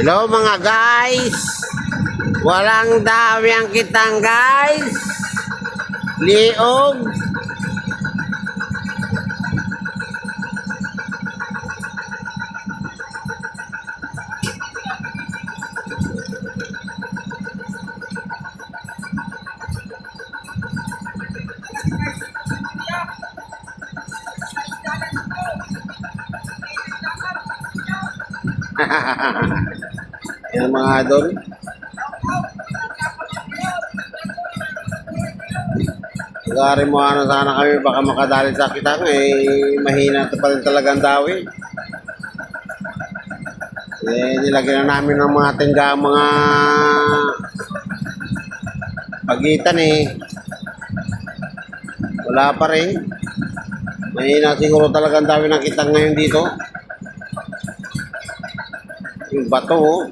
Hello mga guys. Walang dami ang kitang guys. Liog. Yan mga idol. Gari mo sana kami baka makadali sa kitang mahina pa rin talagang dawi. Nilagyan na namin ng mga tingga mga pagitan wala pa rin. Mahina siguro talagang dawi ng kitang ngayon dito. Yung bato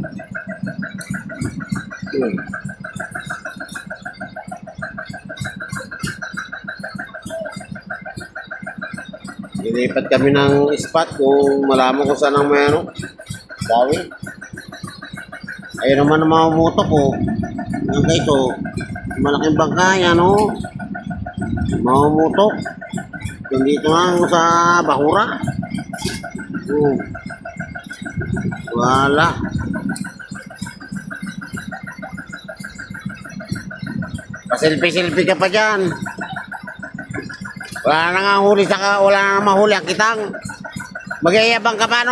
Ilipat kami ng spot kung malaman ko saan ang mayroon. Dawi. Ayun naman ang mga umutok Ang ito, malaking bangka yan Mga umutok. Dito nga sa Bakura. Wala. Pasilpi-silpi ka pa dyan. Wala na nga huli wala na mahuli ang kitang. Magyayabang ka pa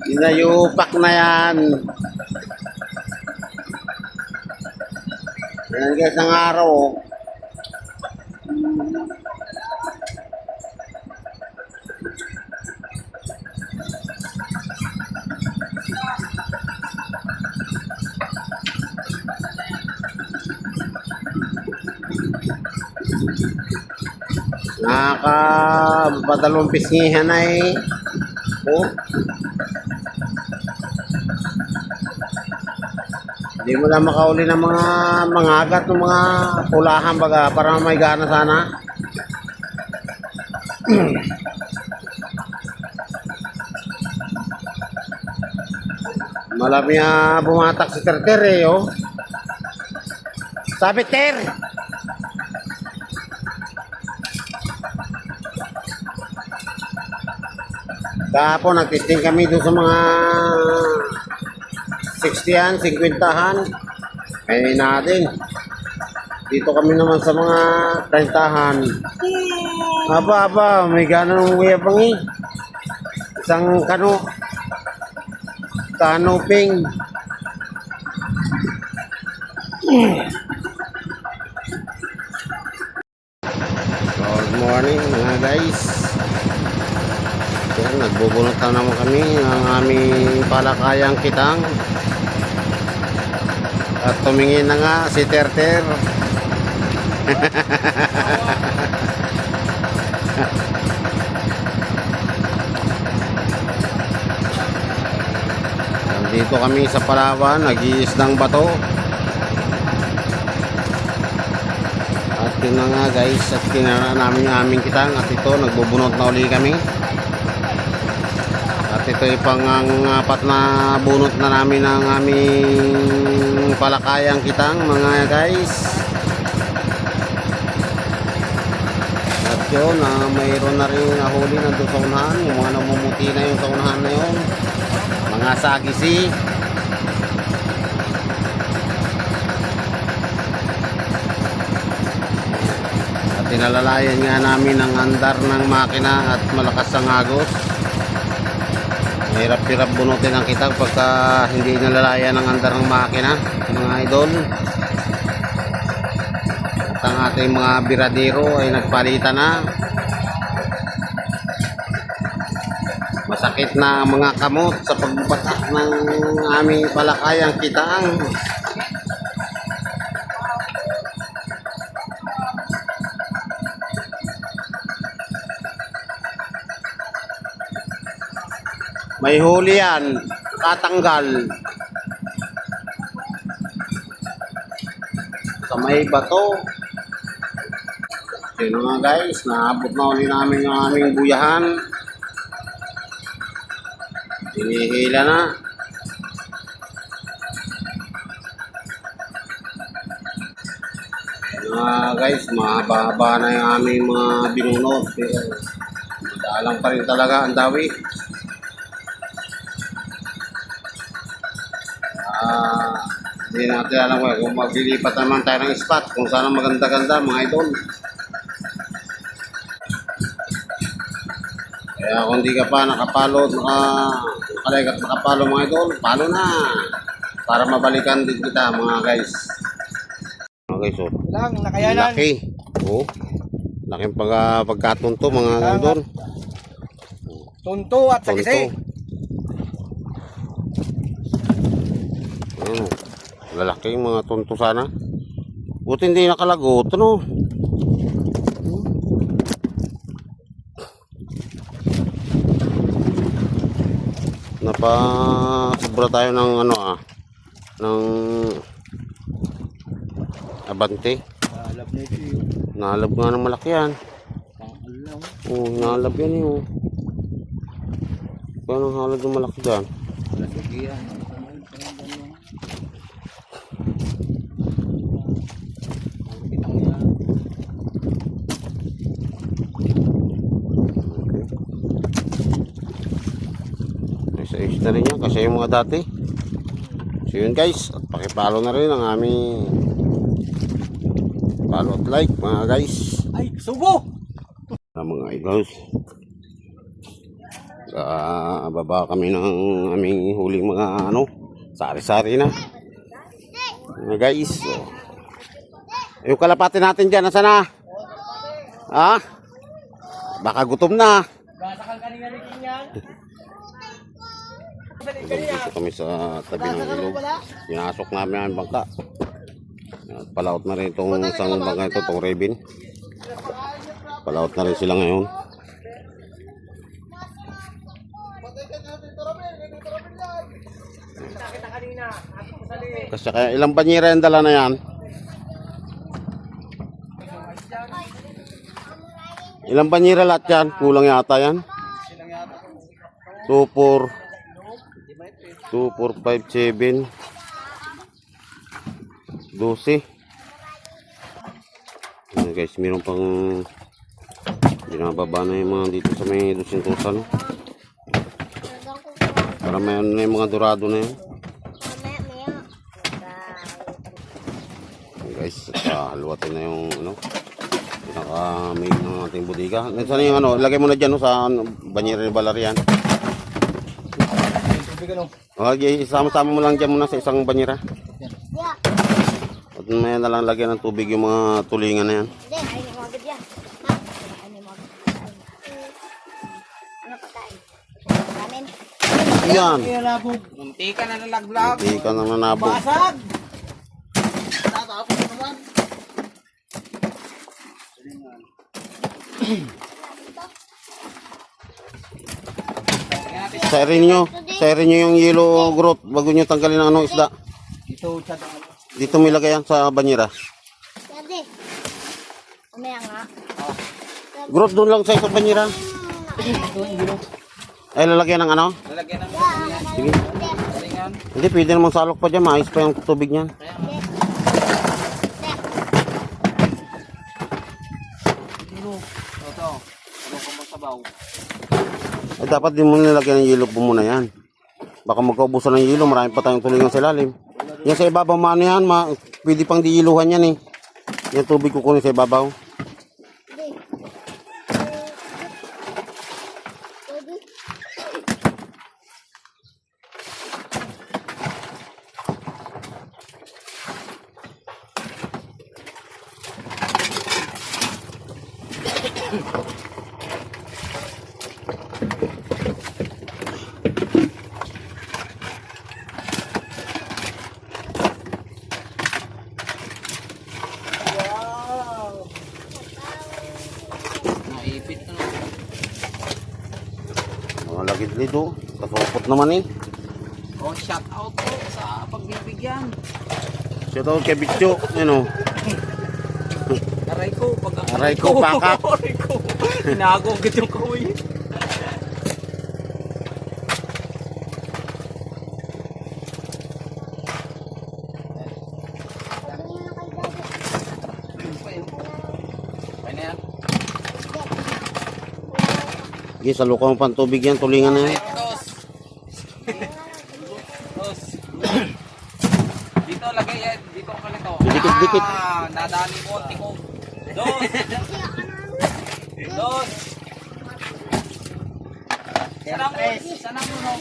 Inayupak na yan. Yan guys ang araw Nakakapadalong pisngihan hindi mo lang makauli ng mga agat ng mga pulahan baga para may gana sana. Malami bumatak si Ter Sabi Ter. Kahapon nagtesting kami doon sa mga 60-an, 50-han. Natin. Dito kami naman sa mga 30-han. Aba, may gano'ng uyabang Isang kanoping. Good morning mga guys. Yan, nagbubunot na naman kami ng aming palakayang kitang. At tumingin na nga si Ter. Dito kami sa Palawan, nag-iisdang bato. At yun na nga guys, at kinara namin yung aming kitang. At ito, nagbubunot na uli kami. At ito ay pang-apat na bunot na namin ng aming palakayang kitang mga guys. At yun, mayroon na rin nahuli nandun sa unahan. Yung mga namumuti na yung sa unahan na yun. Mga sagisi. At tinalalayan nga namin ang andar ng makina at malakas ang agos. Hirap-hirap bunutin ang kitang pagka hindi nalalayan ang andar ng makina mga idol. At ang ating mga biradero ay nagpalitan na. Masakit na ang mga kamot sa pagbatak ng aming palakayang kitang. May huli yan, katanggal. Sa may bato. Yun nga guys, naabot na ulit namin yung aming buyahan. Hinihila na. Guys, mahaba-haba na yung aming mga binunot. Pero madalang pa rin talaga ang dawi. Hindi natin alam kung maglilipat naman tayo ng spot. Kung saan maganda-ganda mga idol. Kaya kung di ka pa nakapalo, nakalike at nakapalo mga idol, palo na. Para mabalikan din kita mga guys. Mga guys, oh. Lang, nakayanan. Laki. Oh. Laking pagkatunto mga gandon. Tunto at sagisi. Ano, lalaki yung mga tunto sana. Buti hindi nakalagot, ano? Sobra tayo ng ano ng abante. Nalab na ito yun. Nalab nga ng malaki yan. Pang-alam. Oo, nalab yan yun. Kaya nang halad ng malaki dyan. Lasigi yan. Ayos na rin yan kasi yung mga dati. So yun guys, at pakipalo na rin ang aming follow at like mga guys. Ay, subo! Mga idols, baba kami ng aming huling mga sari-sari na mga guys. So, yung kalapati natin dyan, nasa na? Ha? Baka gutom na. Gasakal kanina rin yan. Dito kami sa tabi ng ilog. Pinasok namin ang bangka. Palaot na rin itong isang bangka ito, itong Rebin. Palaot na rin sila ngayon. Kasi kaya ilang banyera yung dala na yan? Ilang banyera lahat yan? Kulang yata yan? 2, 4 2, 4, 5, 7 12. Ayan guys, meron pang binababa na yung mga dito sa may 200,000. Para may ano na yung mga dorado na yun. Ayan guys, haluatin na yung pinaka-main ng ating bodega. Saan yung lagay mo na dyan sa banyera ni Valerian. Okay, isama-sama mo lang dyan muna sa isang banyera. At may na lang lagyan ng tubig yung mga tulingan na yan. Hindi, ayun yung agad yan. Ayun yung agad. Ano pa tayo? Ramen. Yan. Munti ka na nalaglag. Hindi ka na nanabog. Basag! Tatapos naman. Sairin nyo yung yellow growth bago nyo tanggalin ang isda. Ito, chat. Dito may lagay yan sa banyera. Pwede. Umaya nga. Growth doon lang sa isang banyera. Ay, lalagyan ng ano? Lalagyan ng Sige. galingan. Hindi, pwede namang salok pa dyan. Maayos pa yung tubig niyan. Ito. Ano ko masabaw? Ay, dapat din mo nilagyan ng yellow po muna yan. Baka magkaubusan ng yellow, marami pa tayong tulingan sa ilalim. Yan sa ibabaw, maano yan, pwede pang diiluhan yan eh. Yung tubig kukunin sa ibabaw. Naipit na. Mga lagid-lid oh. Kasupot naman eh. Oh, shout out po sa pagbibigyan. Shout out kay Bicho. Ano? Aray ko, Aray ko, pakak. Aray ko. Tinago agad yung kawin. Sige, salukan mo pang tubig yan. Tulingan na yan. Dos. Dos. Dito, lagay yan. Dito ka nito. Dikit-dikit. Nadali mo. Tiko. Dos. Dos. Sana mo, no?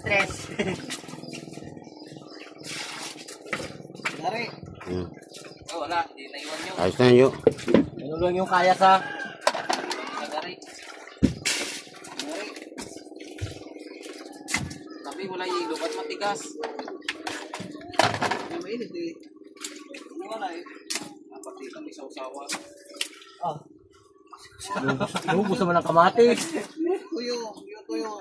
Tres. Dari. Hmm. Oh, wala. Di naiwan nyo. Ayos na yun, yo. Ano lang yung kaya sa... Dari. Dari. Sabi, wala hilo. Ba't matigas? Hindi mainit eh. Hindi wala eh. Dapat di kami sausawa. Ah. Lubos naman ang kamatis. Tuyo. Tuyo. Tuyo.